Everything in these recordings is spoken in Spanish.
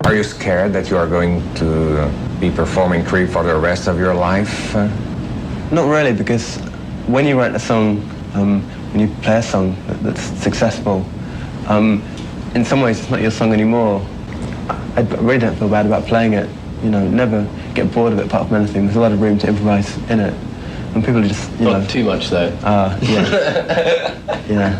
Are you scared that you are going to be performing Creep for the rest of your life? Not really, because when you write a song, when you play a song that's successful, in some ways it's not your song anymore. I really don't feel bad about playing it. You know, never get bored of it apart from anything. There's a lot of room to improvise in it. And people are just, you know... Not too much, though. Yeah. Yeah.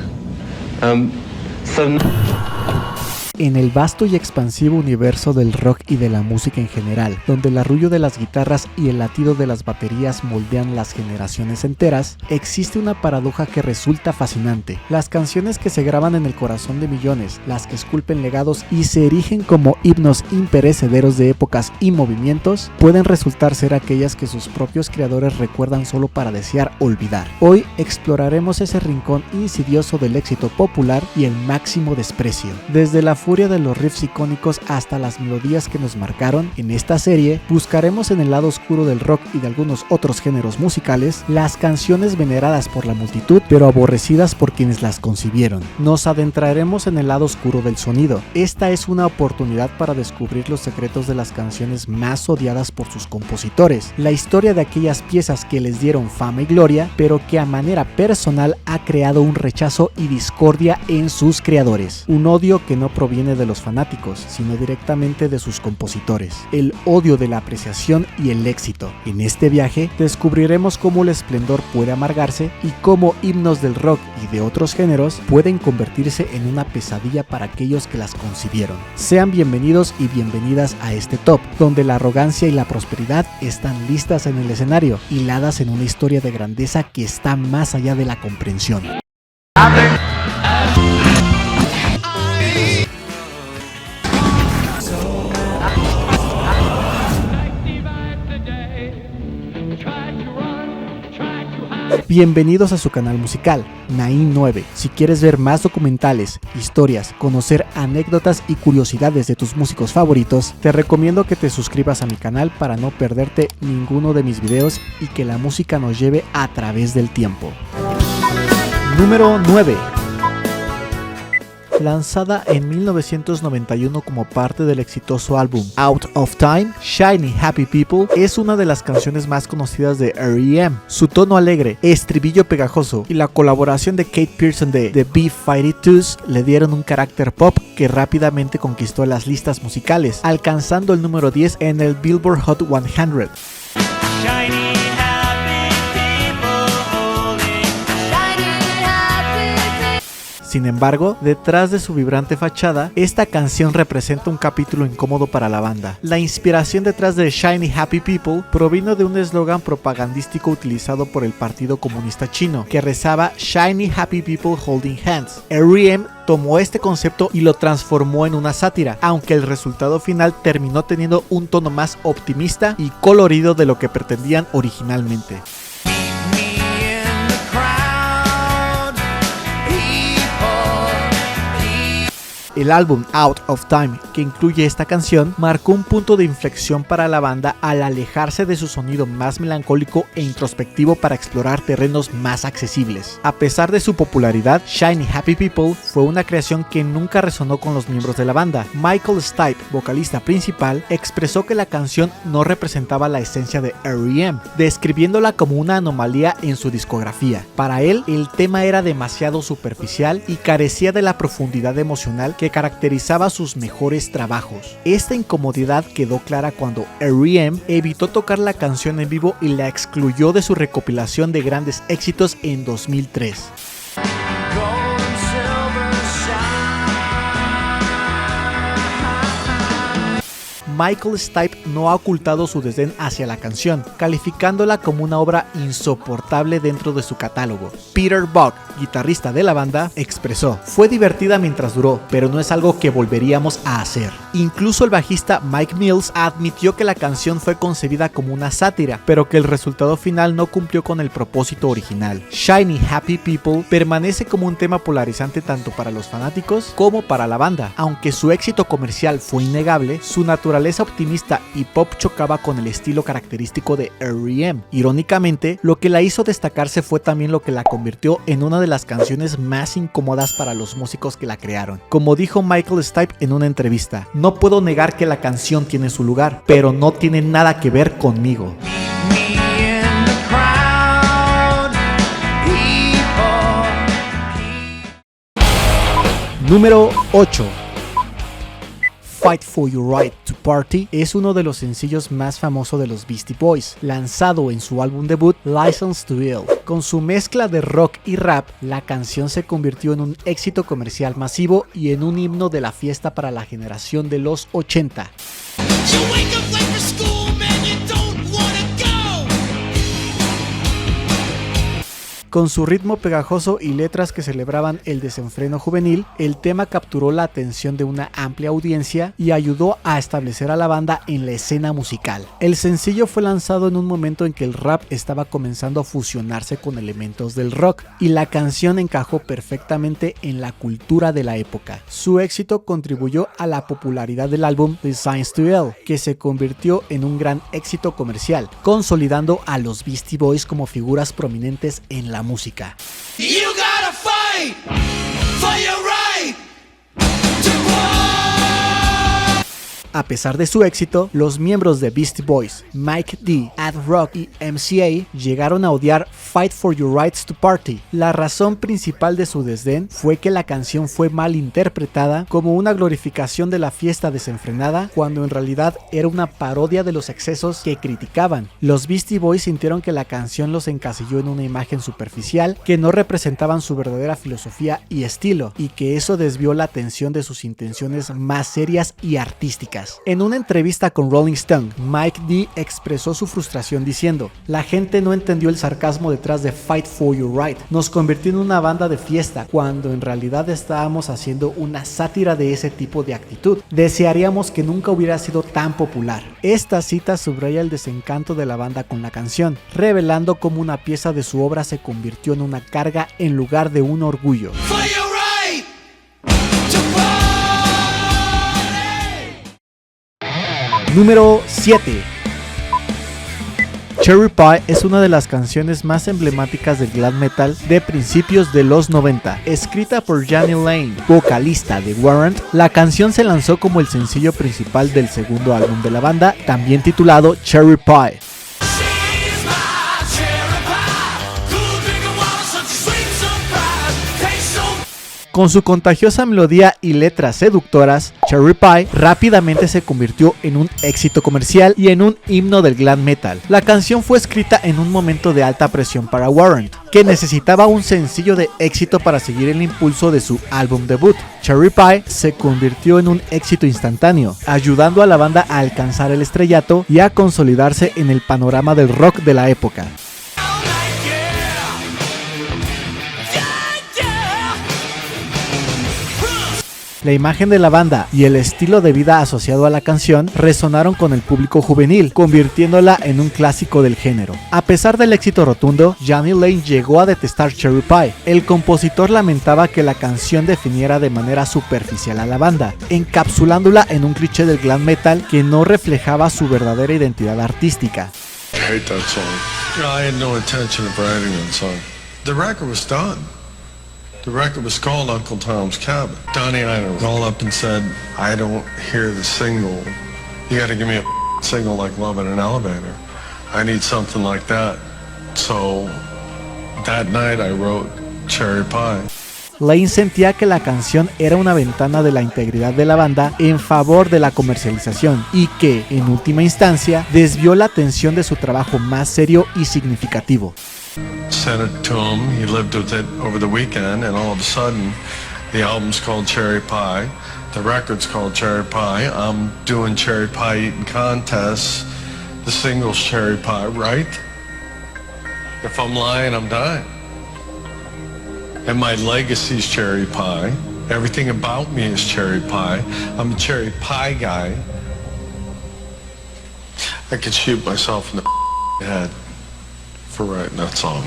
En el vasto y expansivo universo del rock y de la música en general, donde el arrullo de las guitarras y el latido de las baterías moldean las generaciones enteras, existe una paradoja que resulta fascinante. Las canciones que se graban en el corazón de millones, las que esculpen legados y se erigen como himnos imperecederos de épocas y movimientos, pueden resultar ser aquellas que sus propios creadores recuerdan solo para desear olvidar. Hoy exploraremos ese rincón insidioso del éxito popular y el máximo desprecio. Desde la furia de los riffs icónicos hasta las melodías que nos marcaron, en esta serie buscaremos en el lado oscuro del rock y de algunos otros géneros musicales las canciones veneradas por la multitud pero aborrecidas por quienes las concibieron. Nos adentraremos en el lado oscuro del sonido. Esta es una oportunidad para descubrir los secretos de las canciones más odiadas por sus compositores, la historia de aquellas piezas que les dieron fama y gloria pero que a manera personal ha creado un rechazo y discordia en sus creadores, un odio que no proviene de los fanáticos, sino directamente de sus compositores, el odio de la apreciación y el éxito. En este viaje descubriremos cómo el esplendor puede amargarse y cómo himnos del rock y de otros géneros pueden convertirse en una pesadilla para aquellos que las concibieron. Sean bienvenidos y bienvenidas a este top, donde la arrogancia y la prosperidad están listas en el escenario, hiladas en una historia de grandeza que está más allá de la comprensión. Bienvenidos a su canal musical, Nain 9. Si quieres ver más documentales, historias, conocer anécdotas y curiosidades de tus músicos favoritos, te recomiendo que te suscribas a mi canal para no perderte ninguno de mis videos y que la música nos lleve a través del tiempo. Número 9. Lanzada en 1991 como parte del exitoso álbum Out of Time, Shiny Happy People es una de las canciones más conocidas de R.E.M. Su tono alegre, estribillo pegajoso y la colaboración de Kate Pierson de The B-52s le dieron un carácter pop que rápidamente conquistó las listas musicales, alcanzando el número 10 en el Billboard Hot 100. Sin embargo, detrás de su vibrante fachada, esta canción representa un capítulo incómodo para la banda. La inspiración detrás de Shiny Happy People provino de un eslogan propagandístico utilizado por el Partido Comunista Chino, que rezaba Shiny Happy People Holding Hands. R.E.M. tomó este concepto y lo transformó en una sátira, aunque el resultado final terminó teniendo un tono más optimista y colorido de lo que pretendían originalmente. El álbum Out of Time, que incluye esta canción, marcó un punto de inflexión para la banda al alejarse de su sonido más melancólico e introspectivo para explorar terrenos más accesibles. A pesar de su popularidad, Shiny Happy People fue una creación que nunca resonó con los miembros de la banda. Michael Stipe, vocalista principal, expresó que la canción no representaba la esencia de R.E.M., describiéndola como una anomalía en su discografía. Para él, el tema era demasiado superficial y carecía de la profundidad emocional que caracterizaba sus mejores trabajos. Esta incomodidad quedó clara cuando R.E.M. evitó tocar la canción en vivo y la excluyó de su recopilación de grandes éxitos en 2003. Michael Stipe no ha ocultado su desdén hacia la canción, calificándola como una obra insoportable dentro de su catálogo. Peter Buck, guitarrista de la banda, expresó: "Fue divertida mientras duró, pero no es algo que volveríamos a hacer". Incluso el bajista Mike Mills admitió que la canción fue concebida como una sátira, pero que el resultado final no cumplió con el propósito original. Shiny Happy People permanece como un tema polarizante tanto para los fanáticos como para la banda. Aunque su éxito comercial fue innegable, su naturaleza optimista y pop chocaba con el estilo característico de R.E.M. Irónicamente, lo que la hizo destacarse fue también lo que la convirtió en una de de las canciones más incómodas para los músicos que la crearon. Como dijo Michael Stipe en una entrevista, no puedo negar que la canción tiene su lugar, pero no tiene nada que ver conmigo. Número 8. Fight for Your Right to Party es uno de los sencillos más famosos de los Beastie Boys, lanzado en su álbum debut License to Ill. Con su mezcla de rock y rap, la canción se convirtió en un éxito comercial masivo y en un himno de la fiesta para la generación de los 80. Con su ritmo pegajoso y letras que celebraban el desenfreno juvenil, el tema capturó la atención de una amplia audiencia y ayudó a establecer a la banda en la escena musical. El sencillo fue lanzado en un momento en que el rap estaba comenzando a fusionarse con elementos del rock, y la canción encajó perfectamente en la cultura de la época. Su éxito contribuyó a la popularidad del álbum License to Ill, que se convirtió en un gran éxito comercial, consolidando a los Beastie Boys como figuras prominentes en la música. You gotta fight for your right to party. A pesar de su éxito, los miembros de Beastie Boys, Mike D, Ad Rock y MCA llegaron a odiar Fight for Your Rights to Party. La razón principal de su desdén fue que la canción fue mal interpretada como una glorificación de la fiesta desenfrenada, cuando en realidad era una parodia de los excesos que criticaban. Los Beastie Boys sintieron que la canción los encasilló en una imagen superficial, que no representaban su verdadera filosofía y estilo, y que eso desvió la atención de sus intenciones más serias y artísticas. En una entrevista con Rolling Stone, Mike D expresó su frustración diciendo: "La gente no entendió el sarcasmo detrás de Fight for Your Right. Nos convirtió en una banda de fiesta, cuando en realidad estábamos haciendo una sátira de ese tipo de actitud. Desearíamos que nunca hubiera sido tan popular". Esta cita subraya el desencanto de la banda con la canción, revelando cómo una pieza de su obra se convirtió en una carga en lugar de un orgullo. Número 7. Cherry Pie es una de las canciones más emblemáticas del glam metal de principios de los 90. Escrita por Jani Lane, vocalista de Warrant, la canción se lanzó como el sencillo principal del segundo álbum de la banda, también titulado Cherry Pie. Con su contagiosa melodía y letras seductoras, Cherry Pie rápidamente se convirtió en un éxito comercial y en un himno del glam metal. La canción fue escrita en un momento de alta presión para Warrant, que necesitaba un sencillo de éxito para seguir el impulso de su álbum debut. Cherry Pie se convirtió en un éxito instantáneo, ayudando a la banda a alcanzar el estrellato y a consolidarse en el panorama del rock de la época. La imagen de la banda y el estilo de vida asociado a la canción resonaron con el público juvenil, convirtiéndola en un clásico del género. A pesar del éxito rotundo, Jani Lane llegó a detestar Cherry Pie. El compositor lamentaba que la canción definiera de manera superficial a la banda, encapsulándola en un cliché del glam metal que no reflejaba su verdadera identidad artística. I hate that song. You know, I had no intention of writing that song. The record was done. The record was called Uncle Tom's Cabin. Donnie Ienner called up and said, "I don't hear the single. You gotta give me a single like Love in an Elevator. I need something like that." So that night I wrote Cherry Pie. Lane sentía que la canción era una ventana de la integridad de la banda en favor de la comercialización, y que, en última instancia, desvió la atención de su trabajo más serio y significativo. Sent it to him, he lived with it over the weekend, and all of a sudden the album's called Cherry Pie, the record's called Cherry Pie, I'm doing Cherry Pie eating contests, the single's Cherry Pie, right? If I'm lying, I'm dying. And my legacy's Cherry Pie, everything about me is Cherry Pie, I'm a Cherry Pie guy. I could shoot myself in the head for writing that song.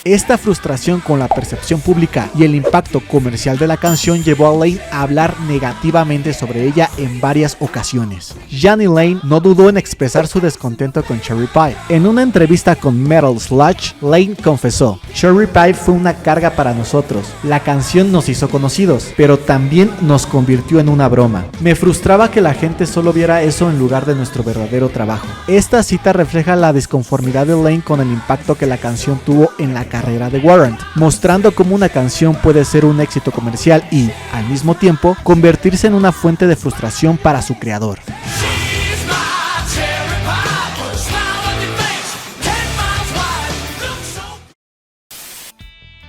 Esta frustración con la percepción pública y el impacto comercial de la canción llevó a Lane a hablar negativamente sobre ella en varias ocasiones. Janny Lane no dudó en expresar su descontento con Cherry Pie. En una entrevista con Metal Sludge, Lane confesó: "Cherry Pie fue una carga para nosotros. La canción nos hizo conocidos, pero también nos convirtió en una broma. Me frustraba que la gente solo viera eso en lugar de nuestro verdadero trabajo". Esta cita refleja la disconformidad de Lane con el impacto que la canción tuvo en la carrera de Warrant, mostrando cómo una canción puede ser un éxito comercial y, al mismo tiempo, convertirse en una fuente de frustración para su creador.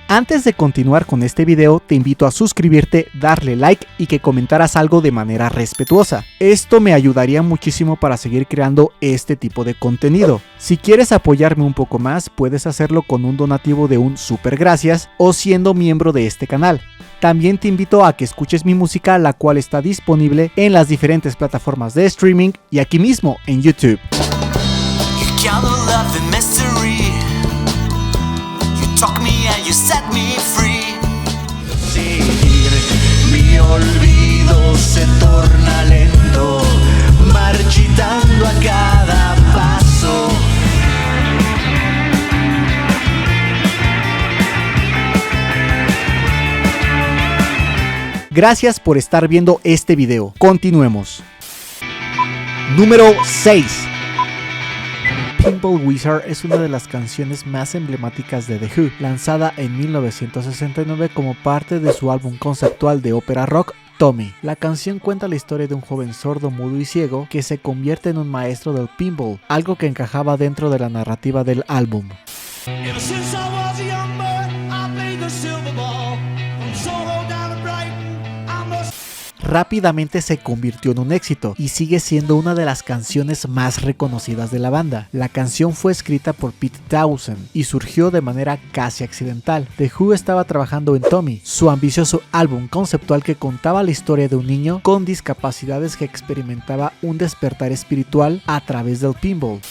Antes de continuar con este video, te invito a suscribirte, darle like y que comentaras algo de manera respetuosa. Esto me ayudaría muchísimo para seguir creando este tipo de contenido. Si quieres apoyarme un poco más, puedes hacerlo con un donativo de un super gracias o siendo miembro de este canal. También te invito a que escuches mi música, la cual está disponible en las diferentes plataformas de streaming y aquí mismo en YouTube. You set me free. Seguir mi olvido se torna lento, marchitando a cada paso. Gracias por estar viendo este video. Continuemos. Número 6. Pinball Wizard es una de las canciones más emblemáticas de The Who, lanzada en 1969 como parte de su álbum conceptual de ópera rock Tommy. La canción cuenta la historia de un joven sordo, mudo y ciego que se convierte en un maestro del pinball, algo que encajaba dentro de la narrativa del álbum. Rápidamente se convirtió en un éxito y sigue siendo una de las canciones más reconocidas de la banda. La canción fue escrita por Pete Townshend y surgió de manera casi accidental. The Who estaba trabajando en Tommy, su ambicioso álbum conceptual que contaba la historia de un niño con discapacidades que experimentaba un despertar espiritual a través del pinball.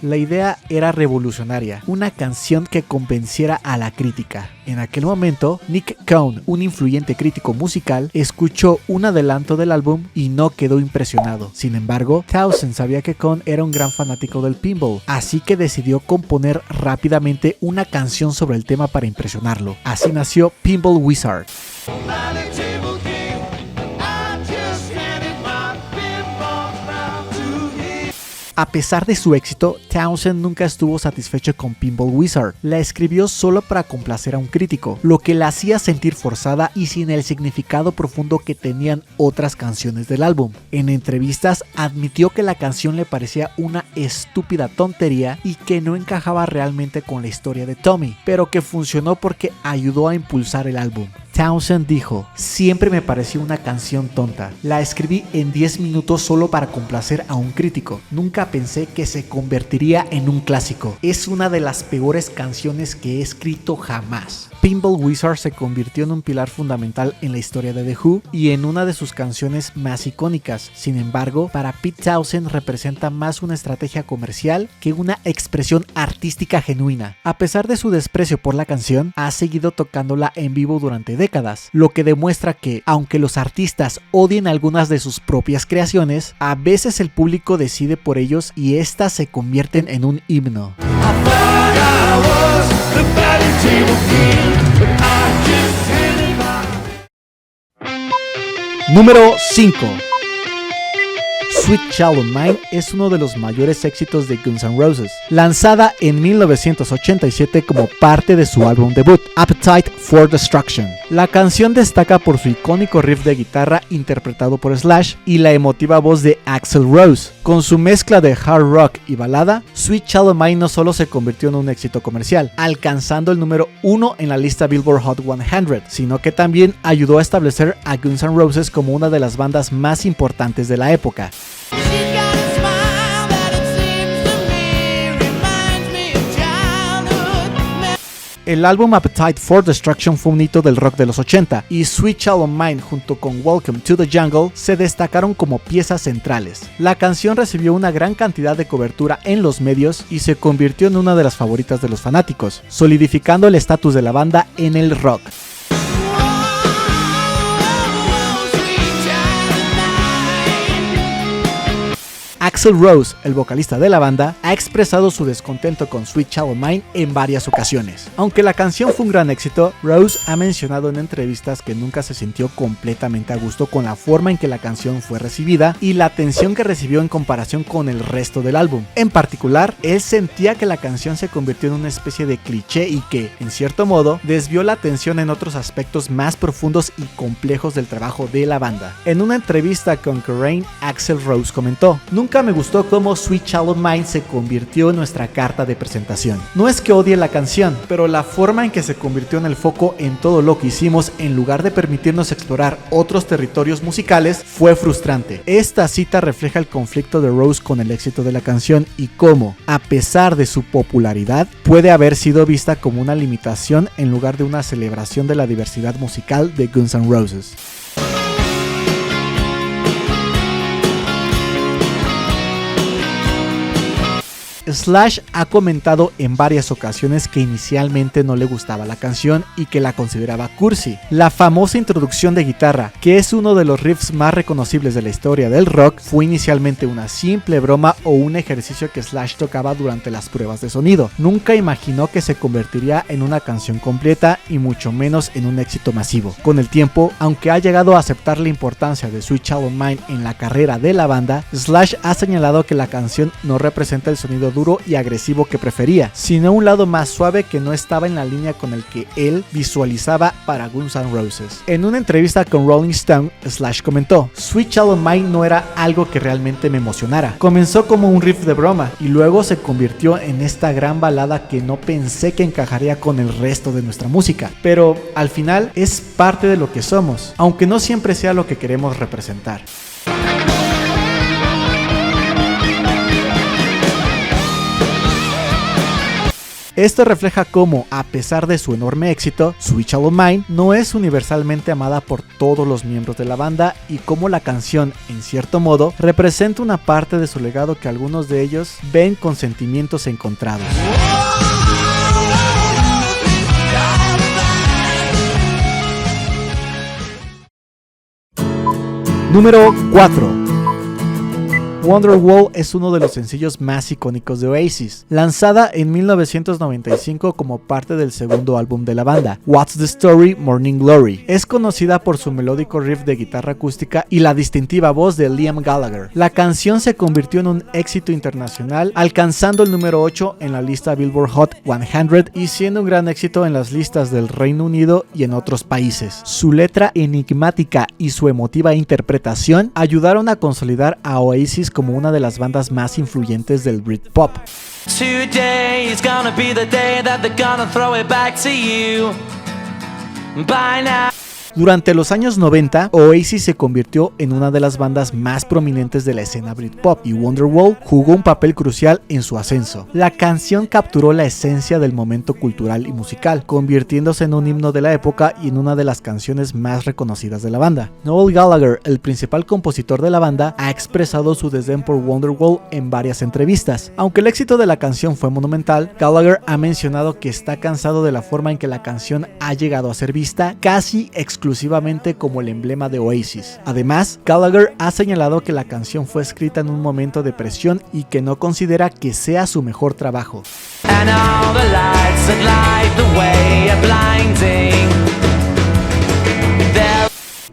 La idea era revolucionaria, una canción que convenciera a la crítica. En aquel momento, Nick Cohn, un influyente crítico musical, escuchó un adelanto del álbum y no quedó impresionado. Sin embargo, Townshend sabía que Cohn era un gran fanático del pinball, así que decidió componer rápidamente una canción sobre el tema para impresionarlo. Así nació Pinball Wizard. A pesar de su éxito, Townshend nunca estuvo satisfecho con Pinball Wizard. La escribió solo para complacer a un crítico, lo que la hacía sentir forzada y sin el significado profundo que tenían otras canciones del álbum. En entrevistas admitió que la canción le parecía una estúpida tontería y que no encajaba realmente con la historia de Tommy, pero que funcionó porque ayudó a impulsar el álbum. Townshend dijo: "Siempre me pareció una canción tonta. La escribí en 10 minutos solo para complacer a un crítico. Nunca pensé que se convertiría en un clásico. Es una de las peores canciones que he escrito jamás". Pinball Wizard se convirtió en un pilar fundamental en la historia de The Who y en una de sus canciones más icónicas. Sin embargo, para Pete Townshend representa más una estrategia comercial que una expresión artística genuina. A pesar de su desprecio por la canción, ha seguido tocándola en vivo durante décadas, lo que demuestra que, aunque los artistas odien algunas de sus propias creaciones, a veces el público decide por ellos y estas se convierten en un himno. Número 5. Sweet Child O' Mine es uno de los mayores éxitos de Guns N' Roses, lanzada en 1987 como parte de su álbum debut, Appetite for Destruction. La canción destaca por su icónico riff de guitarra interpretado por Slash y la emotiva voz de Axl Rose. Con su mezcla de hard rock y balada, Sweet Child O' Mine no solo se convirtió en un éxito comercial, alcanzando el número 1 en la lista Billboard Hot 100, sino que también ayudó a establecer a Guns N' Roses como una de las bandas más importantes de la época. El álbum Appetite for Destruction fue un hito del rock de los 80 y Sweet Child O' Mine junto con Welcome to the Jungle se destacaron como piezas centrales. La canción recibió una gran cantidad de cobertura en los medios y se convirtió en una de las favoritas de los fanáticos, solidificando el estatus de la banda en el rock. Axl Rose, el vocalista de la banda, ha expresado su descontento con Sweet Child O' Mine en varias ocasiones. Aunque la canción fue un gran éxito, Rose ha mencionado en entrevistas que nunca se sintió completamente a gusto con la forma en que la canción fue recibida y la atención que recibió en comparación con el resto del álbum. En particular, él sentía que la canción se convirtió en una especie de cliché y que, en cierto modo, desvió la atención en otros aspectos más profundos y complejos del trabajo de la banda. En una entrevista con Kerrang!, Axl Rose comentó: "Nunca me gustó cómo Sweet Child O' Mine se convirtió en nuestra carta de presentación. No es que odie la canción, pero la forma en que se convirtió en el foco en todo lo que hicimos en lugar de permitirnos explorar otros territorios musicales fue frustrante". Esta cita refleja el conflicto de Rose con el éxito de la canción y cómo, a pesar de su popularidad, puede haber sido vista como una limitación en lugar de una celebración de la diversidad musical de Guns N' Roses. Slash ha comentado en varias ocasiones que inicialmente no le gustaba la canción y que la consideraba cursi. La famosa introducción de guitarra, que es uno de los riffs más reconocibles de la historia del rock, fue inicialmente una simple broma o un ejercicio que Slash tocaba durante las pruebas de sonido. Nunca imaginó que se convertiría en una canción completa y mucho menos en un éxito masivo. Con el tiempo, aunque ha llegado a aceptar la importancia de Sweet Child O' Mine en la carrera de la banda, Slash ha señalado que la canción no representa el sonido duro y agresivo que prefería, sino un lado más suave que no estaba en la línea con el que él visualizaba para Guns N' Roses. En una entrevista con Rolling Stone, Slash comentó: "Sweet Child O' Mine no era algo que realmente me emocionara. Comenzó como un riff de broma y luego se convirtió en esta gran balada que no pensé que encajaría con el resto de nuestra música, pero al final es parte de lo que somos, aunque no siempre sea lo que queremos representar". Esto refleja cómo, a pesar de su enorme éxito, Sweet Child O' Mine no es universalmente amada por todos los miembros de la banda y cómo la canción, en cierto modo, representa una parte de su legado que algunos de ellos ven con sentimientos encontrados. Número 4. Wonderwall es uno de los sencillos más icónicos de Oasis, lanzada en 1995 como parte del segundo álbum de la banda, What's the Story? Morning Glory. Es conocida por su melódico riff de guitarra acústica y la distintiva voz de Liam Gallagher. La canción se convirtió en un éxito internacional, alcanzando el número 8 en la lista Billboard Hot 100 y siendo un gran éxito en las listas del Reino Unido y en otros países. Su letra enigmática y su emotiva interpretación ayudaron a consolidar a Oasis como una de las bandas más influyentes del Britpop. Today is gonna be the day that they're gonna throw it back to you. By now. Durante los años 90, Oasis se convirtió en una de las bandas más prominentes de la escena Britpop y Wonderwall jugó un papel crucial en su ascenso. La canción capturó la esencia del momento cultural y musical, convirtiéndose en un himno de la época y en una de las canciones más reconocidas de la banda. Noel Gallagher, el principal compositor de la banda, ha expresado su desdén por Wonderwall en varias entrevistas. Aunque el éxito de la canción fue monumental, Gallagher ha mencionado que está cansado de la forma en que la canción ha llegado a ser vista casi exclusivamente como el emblema de Oasis. Además, Gallagher ha señalado que la canción fue escrita en un momento de presión y que no considera que sea su mejor trabajo. And all the lights that light the way are blinding.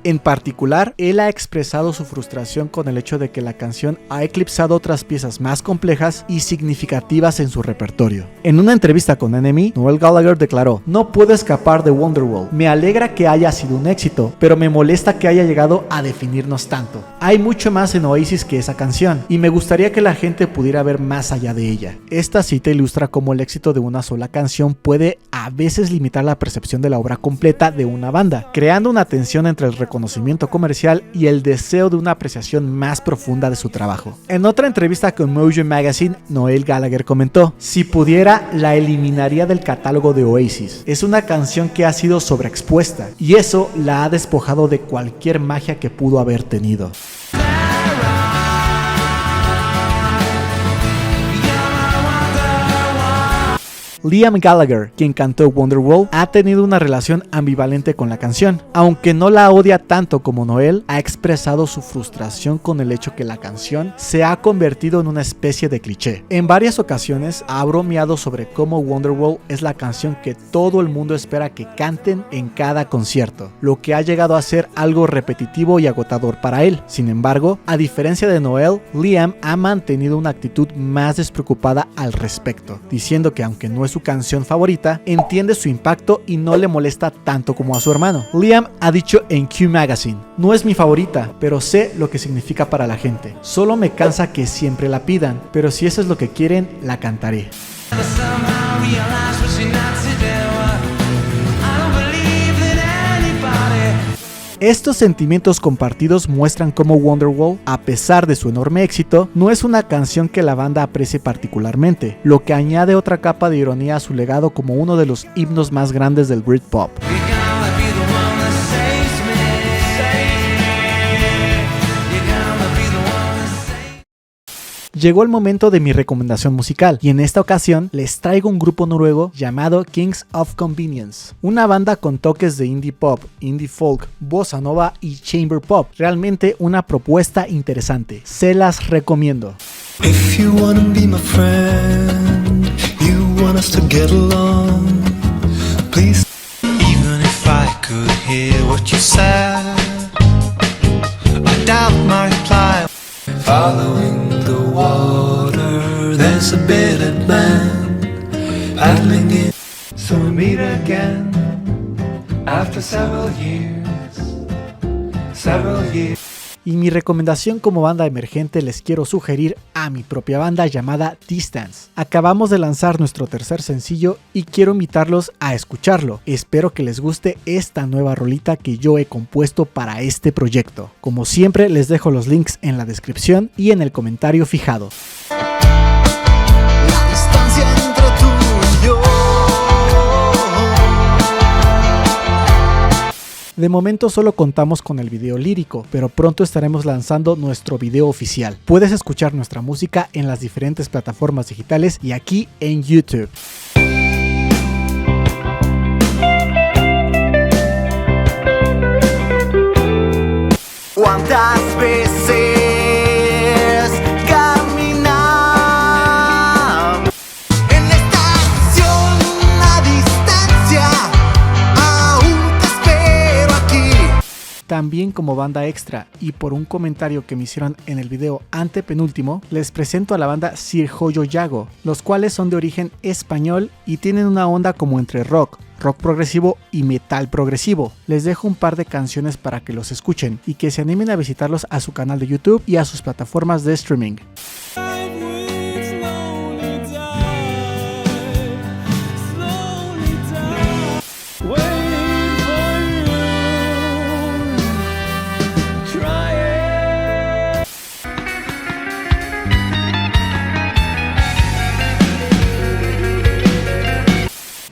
En particular, él ha expresado su frustración con el hecho de que la canción ha eclipsado otras piezas más complejas y significativas en su repertorio. En una entrevista con NME, Noel Gallagher declaró: "No puedo escapar de Wonderwall. Me alegra que haya sido un éxito, pero me molesta que haya llegado a definirnos tanto. Hay mucho más en Oasis que esa canción, y me gustaría que la gente pudiera ver más allá de ella". Esta cita ilustra cómo el éxito de una sola canción puede a veces limitar la percepción de la obra completa de una banda, creando una tensión entre el reconocimiento reconocimiento comercial y el deseo de una apreciación más profunda de su trabajo. En otra entrevista con Mojo Magazine, Noel Gallagher comentó: "Si pudiera, la eliminaría del catálogo de Oasis. Es una canción que ha sido sobreexpuesta y eso la ha despojado de cualquier magia que pudo haber tenido". Liam Gallagher, quien cantó Wonderwall, ha tenido una relación ambivalente con la canción. Aunque no la odia tanto como Noel, ha expresado su frustración con el hecho que la canción se ha convertido en una especie de cliché. En varias ocasiones ha bromeado sobre cómo Wonderwall es la canción que todo el mundo espera que canten en cada concierto, lo que ha llegado a ser algo repetitivo y agotador para él. Sin embargo, a diferencia de Noel, Liam ha mantenido una actitud más despreocupada al respecto, diciendo que aunque no es su canción favorita, entiende su impacto y no le molesta tanto como a su hermano. Liam ha dicho en Q Magazine: "No es mi favorita, pero sé lo que significa para la gente. Solo me cansa que siempre la pidan, pero si eso es lo que quieren, la cantaré". Estos sentimientos compartidos muestran cómo Wonderwall, a pesar de su enorme éxito, no es una canción que la banda aprecie particularmente, lo que añade otra capa de ironía a su legado como uno de los himnos más grandes del Britpop. Llegó el momento de mi recomendación musical y en esta ocasión les traigo un grupo noruego llamado Kings of Convenience, una banda con toques de indie pop, indie folk, bossa nova y chamber pop. Realmente una propuesta interesante, se las recomiendo. If you wanna be my friend, you want us to get along, please. Even if I could hear what you said, I doubt my reply. Following the water, there's a bearded man paddling in. So we meet again after several years. Y mi recomendación como banda emergente les quiero sugerir a mi propia banda llamada Distance. Acabamos de lanzar nuestro tercer sencillo y quiero invitarlos a escucharlo. Espero que les guste esta nueva rolita que yo he compuesto para este proyecto. Como siempre les dejo los links en la descripción y en el comentario fijado. La distancia entre tú y yo. De momento solo contamos con el video lírico, pero pronto estaremos lanzando nuestro video oficial. Puedes escuchar nuestra música en las diferentes plataformas digitales y aquí en YouTube. ¿Cuántas veces caminamos en la estación a distancia? Aún te espero aquí. También como banda extra y por un comentario que me hicieron en el video antepenúltimo, les presento a la banda Sir Hoyo Yago, los cuales son de origen español y tienen una onda como entre rock progresivo y metal progresivo. Les dejo un par de canciones para que los escuchen y que se animen a visitarlos a su canal de YouTube y a sus plataformas de streaming.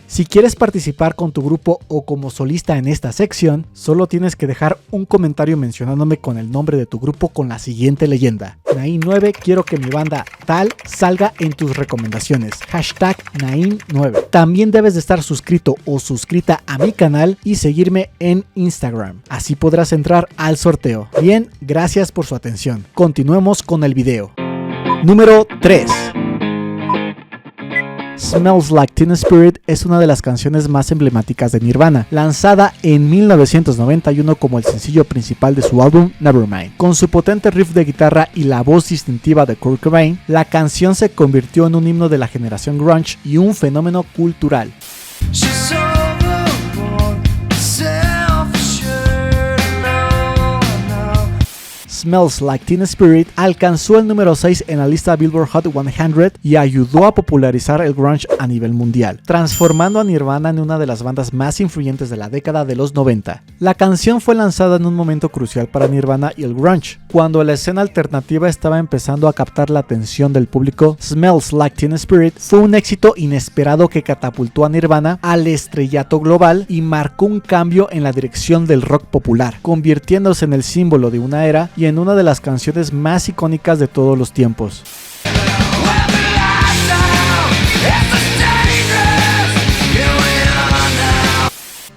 Si quieres participar con tu grupo o como solista en esta sección, solo tienes que dejar un comentario mencionándome con el nombre de tu grupo con la siguiente leyenda: Nain9, quiero que mi banda tal salga en tus recomendaciones. #Nain9. También debes de estar suscrito o suscrita a mi canal y seguirme en Instagram. Así podrás entrar al sorteo. Bien, gracias por su atención. Continuemos con el video. Número 3. Smells Like Teen Spirit es una de las canciones más emblemáticas de Nirvana, lanzada en 1991 como el sencillo principal de su álbum Nevermind. Con su potente riff de guitarra y la voz distintiva de Kurt Cobain, la canción se convirtió en un himno de la generación grunge y un fenómeno cultural. Smells Like Teen Spirit alcanzó el número 6 en la lista Billboard Hot 100 y ayudó a popularizar el grunge a nivel mundial, transformando a Nirvana en una de las bandas más influyentes de la década de los 90. La canción fue lanzada en un momento crucial para Nirvana y el grunge, cuando la escena alternativa estaba empezando a captar la atención del público. Smells Like Teen Spirit fue un éxito inesperado que catapultó a Nirvana al estrellato global y marcó un cambio en la dirección del rock popular, convirtiéndose en el símbolo de una era y en una de las canciones más icónicas de todos los tiempos.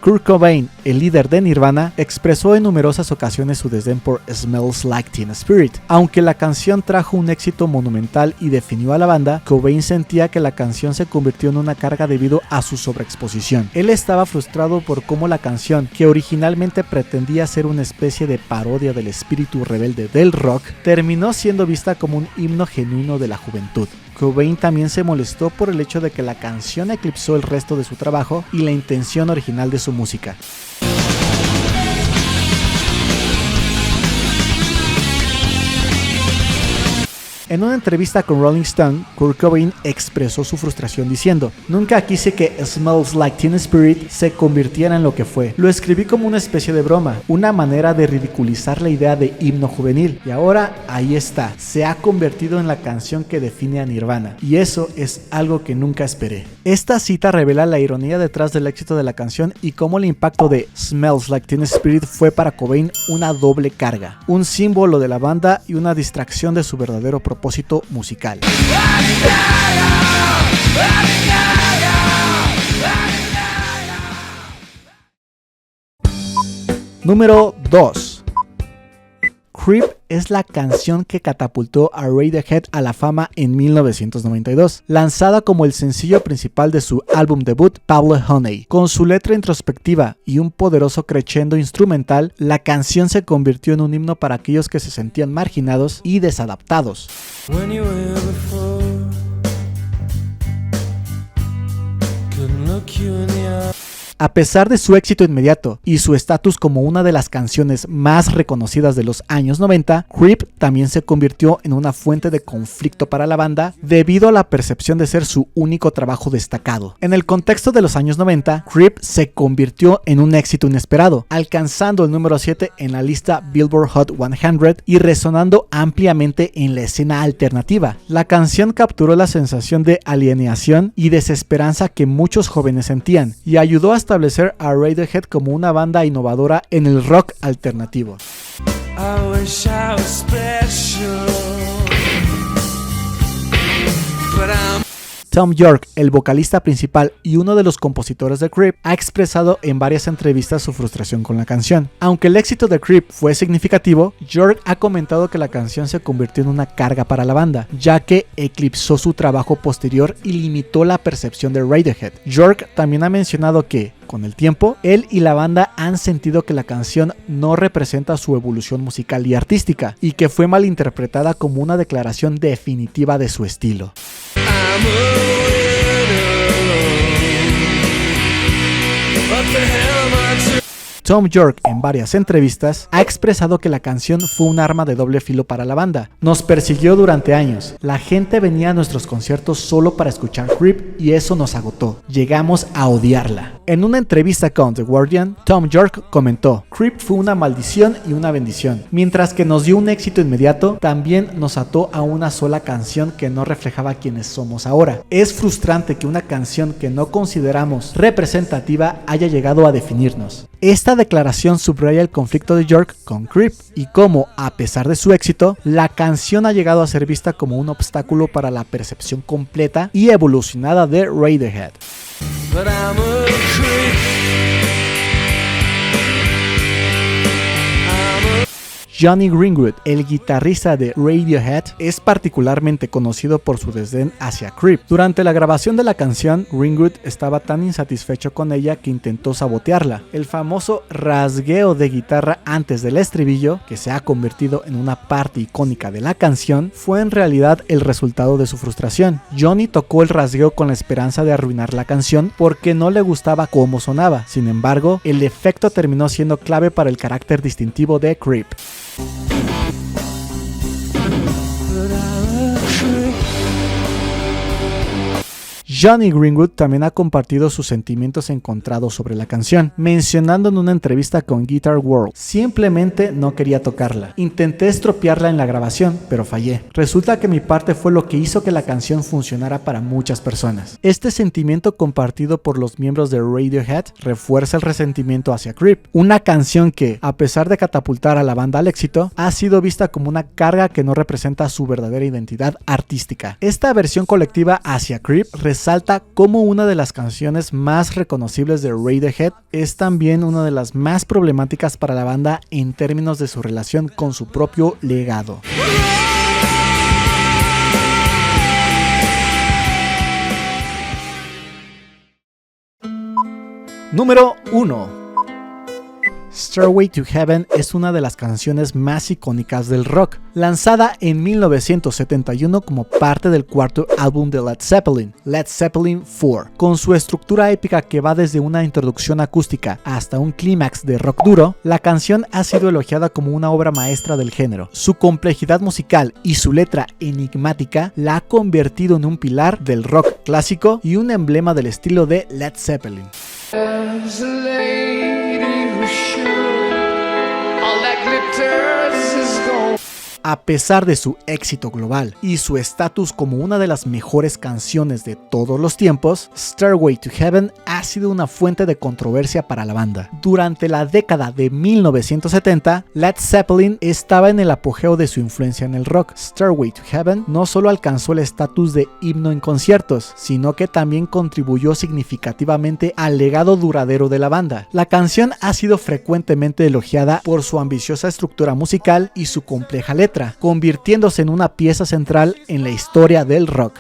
Kurt Cobain, el líder de Nirvana, expresó en numerosas ocasiones su desdén por Smells Like Teen Spirit. Aunque la canción trajo un éxito monumental y definió a la banda, Cobain sentía que la canción se convirtió en una carga debido a su sobreexposición. Él estaba frustrado por cómo la canción, que originalmente pretendía ser una especie de parodia del espíritu rebelde del rock, terminó siendo vista como un himno genuino de la juventud. Cobain también se molestó por el hecho de que la canción eclipsó el resto de su trabajo y la intención original de su música. En una entrevista con Rolling Stone, Kurt Cobain expresó su frustración diciendo: "Nunca quise que Smells Like Teen Spirit se convirtiera en lo que fue. Lo escribí como una especie de broma, una manera de ridiculizar la idea de himno juvenil. Y ahora ahí está, se ha convertido en la canción que define a Nirvana. Y eso es algo que nunca esperé". Esta cita revela la ironía detrás del éxito de la canción y cómo el impacto de Smells Like Teen Spirit fue para Cobain una doble carga, un símbolo de la banda y una distracción de su verdadero propósito musical. Número 2. Creep es la canción que catapultó a Radiohead a la fama en 1992, lanzada como el sencillo principal de su álbum debut Pablo Honey. Con su letra introspectiva y un poderoso crescendo instrumental, la canción se convirtió en un himno para aquellos que se sentían marginados y desadaptados. A pesar de su éxito inmediato y su estatus como una de las canciones más reconocidas de los años 90, Creep también se convirtió en una fuente de conflicto para la banda debido a la percepción de ser su único trabajo destacado. En el contexto de los años 90, Creep se convirtió en un éxito inesperado, alcanzando el número 7 en la lista Billboard Hot 100 y resonando ampliamente en la escena alternativa. La canción capturó la sensación de alienación y desesperanza que muchos jóvenes sentían y ayudó a establecer a Radiohead como una banda innovadora en el rock alternativo. Thom Yorke, el vocalista principal y uno de los compositores de Creep, ha expresado en varias entrevistas su frustración con la canción. Aunque el éxito de Creep fue significativo, Yorke ha comentado que la canción se convirtió en una carga para la banda, ya que eclipsó su trabajo posterior y limitó la percepción de Radiohead. Yorke también ha mencionado que, con el tiempo, él y la banda han sentido que la canción no representa su evolución musical y artística, y que fue malinterpretada como una declaración definitiva de su estilo. Thom Yorke, en varias entrevistas, ha expresado que la canción fue un arma de doble filo para la banda. Nos persiguió durante años. La gente venía a nuestros conciertos solo para escuchar Creep y eso nos agotó. Llegamos a odiarla. En una entrevista con The Guardian, Thom Yorke comentó: "Creep fue una maldición y una bendición. Mientras que nos dio un éxito inmediato, también nos ató a una sola canción que no reflejaba quienes somos ahora. Es frustrante que una canción que no consideramos representativa haya llegado a definirnos". Esta declaración subraya el conflicto de Yorke con Creep y cómo, a pesar de su éxito, la canción ha llegado a ser vista como un obstáculo para la percepción completa y evolucionada de Radiohead. Jonny Greenwood, el guitarrista de Radiohead, es particularmente conocido por su desdén hacia Creep. Durante la grabación de la canción, Greenwood estaba tan insatisfecho con ella que intentó sabotearla. El famoso rasgueo de guitarra antes del estribillo, que se ha convertido en una parte icónica de la canción, fue en realidad el resultado de su frustración. Jonny tocó el rasgueo con la esperanza de arruinar la canción porque no le gustaba cómo sonaba. Sin embargo, el efecto terminó siendo clave para el carácter distintivo de Creep. Jonny Greenwood también ha compartido sus sentimientos encontrados sobre la canción, mencionando en una entrevista con Guitar World: simplemente no quería tocarla. Intenté estropearla en la grabación, pero fallé. Resulta que mi parte fue lo que hizo que la canción funcionara para muchas personas. Este sentimiento compartido por los miembros de Radiohead refuerza el resentimiento hacia Creep, una canción que, a pesar de catapultar a la banda al éxito, ha sido vista como una carga que no representa su verdadera identidad artística. Esta versión colectiva hacia Creep resalta cómo una de las canciones más reconocibles de Radiohead es también una de las más problemáticas para la banda en términos de su relación con su propio legado. Número 1. Stairway to Heaven es una de las canciones más icónicas del rock, lanzada en 1971 como parte del cuarto álbum de Led Zeppelin, Led Zeppelin IV. Con su estructura épica que va desde una introducción acústica hasta un clímax de rock duro, la canción ha sido elogiada como una obra maestra del género. Su complejidad musical y su letra enigmática la ha convertido en un pilar del rock clásico y un emblema del estilo de Led Zeppelin. There's a lady who's sure all that glitters is gold. A pesar de su éxito global y su estatus como una de las mejores canciones de todos los tiempos, Stairway to Heaven ha sido una fuente de controversia para la banda. Durante la década de 1970, Led Zeppelin estaba en el apogeo de su influencia en el rock. Stairway to Heaven no solo alcanzó el estatus de himno en conciertos, sino que también contribuyó significativamente al legado duradero de la banda. La canción ha sido frecuentemente elogiada por su ambiciosa estructura musical y su compleja letra, convirtiéndose en una pieza central en la historia del rock.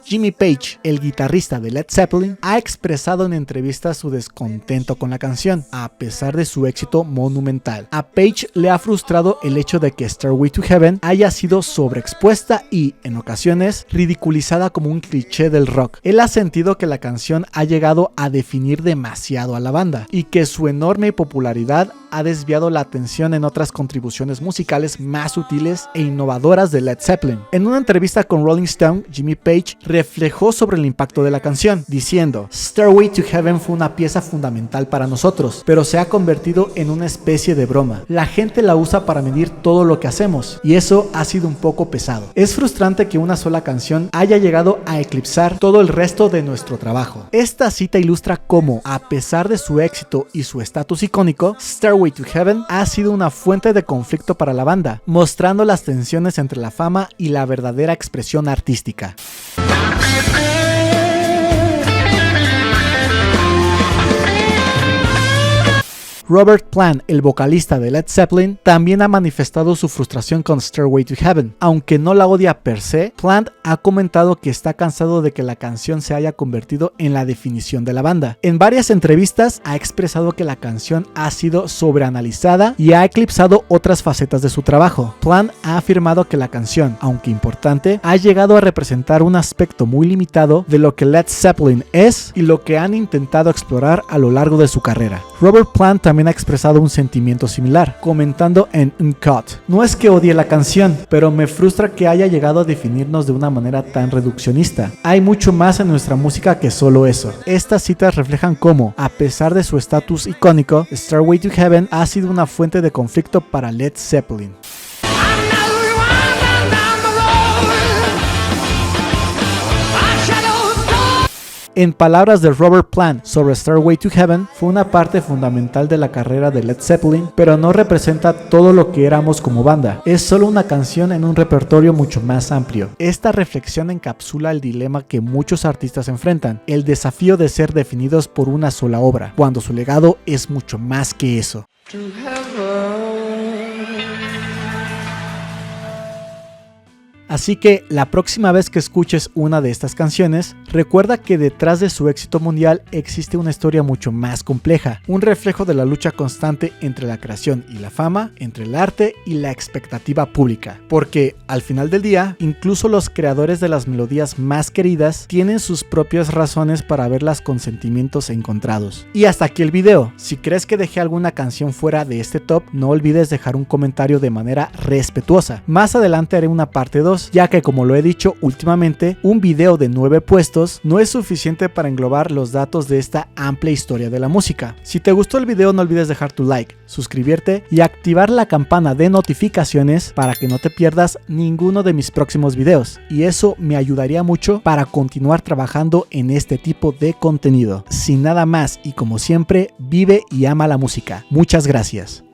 Jimmy Page, el guitarrista de Led Zeppelin, ha expresado en entrevistas su descontento con la canción, a pesar de su éxito monumental. A Page le ha frustrado el hecho de que Stairway to Heaven haya sido sobreexpuesta y, en ocasiones, ridiculizada como un cliché del rock. Él ha sentido que la canción ha llegado a definir demasiado a la banda y que su enorme popularidad ha desviado la atención en otras contribuciones musicales más sutiles e innovadoras de Led Zeppelin. En una entrevista con Rolling Stone, Jimmy Page reflejó sobre el impacto de la canción, diciendo: Stairway to Heaven fue una pieza fundamental para nosotros, pero se ha convertido en una especie de broma. La gente la usa para medir todo lo que hacemos, y eso ha sido un poco pesado. Es frustrante que una sola canción haya llegado a eclipsar todo el resto de nuestro trabajo. Esta cita ilustra cómo, a pesar de su éxito y su estatus icónico, Stairway to Heaven ha sido una fuente de conflicto para la banda, mostrando las tensiones entre la fama y la verdadera expresión artística. Robert Plant, el vocalista de Led Zeppelin, también ha manifestado su frustración con Stairway to Heaven. Aunque no la odia per se, Plant ha comentado que está cansado de que la canción se haya convertido en la definición de la banda. En varias entrevistas ha expresado que la canción ha sido sobreanalizada y ha eclipsado otras facetas de su trabajo. Plant ha afirmado que la canción, aunque importante, ha llegado a representar un aspecto muy limitado de lo que Led Zeppelin es y lo que han intentado explorar a lo largo de su carrera. Robert Plant también ha expresado un sentimiento similar, comentando en Uncut: no es que odie la canción, pero me frustra que haya llegado a definirnos de una manera tan reduccionista. Hay mucho más en nuestra música que solo eso. Estas citas reflejan cómo, a pesar de su estatus icónico, Stairway to Heaven ha sido una fuente de conflicto para Led Zeppelin. En palabras de Robert Plant sobre Stairway to Heaven, fue una parte fundamental de la carrera de Led Zeppelin, pero no representa todo lo que éramos como banda. Es solo una canción en un repertorio mucho más amplio. Esta reflexión encapsula el dilema que muchos artistas enfrentan, el desafío de ser definidos por una sola obra, cuando su legado es mucho más que eso. Así que la próxima vez que escuches una de estas canciones, recuerda que detrás de su éxito mundial existe una historia mucho más compleja, un reflejo de la lucha constante entre la creación y la fama, entre el arte y la expectativa pública. Porque, al final del día, incluso los creadores de las melodías más queridas tienen sus propias razones para verlas con sentimientos encontrados. Y hasta aquí el video. Si crees que dejé alguna canción fuera de este top, no olvides dejar un comentario de manera respetuosa. Más adelante haré una parte 2, ya que como lo he dicho últimamente, un video de 9 puestos no es suficiente para englobar los datos de esta amplia historia de la música. Si te gustó el video, no olvides dejar tu like, suscribirte y activar la campana de notificaciones para que no te pierdas ninguno de mis próximos videos, y eso me ayudaría mucho para continuar trabajando en este tipo de contenido. Sin nada más y como siempre, vive y ama la música. Muchas gracias.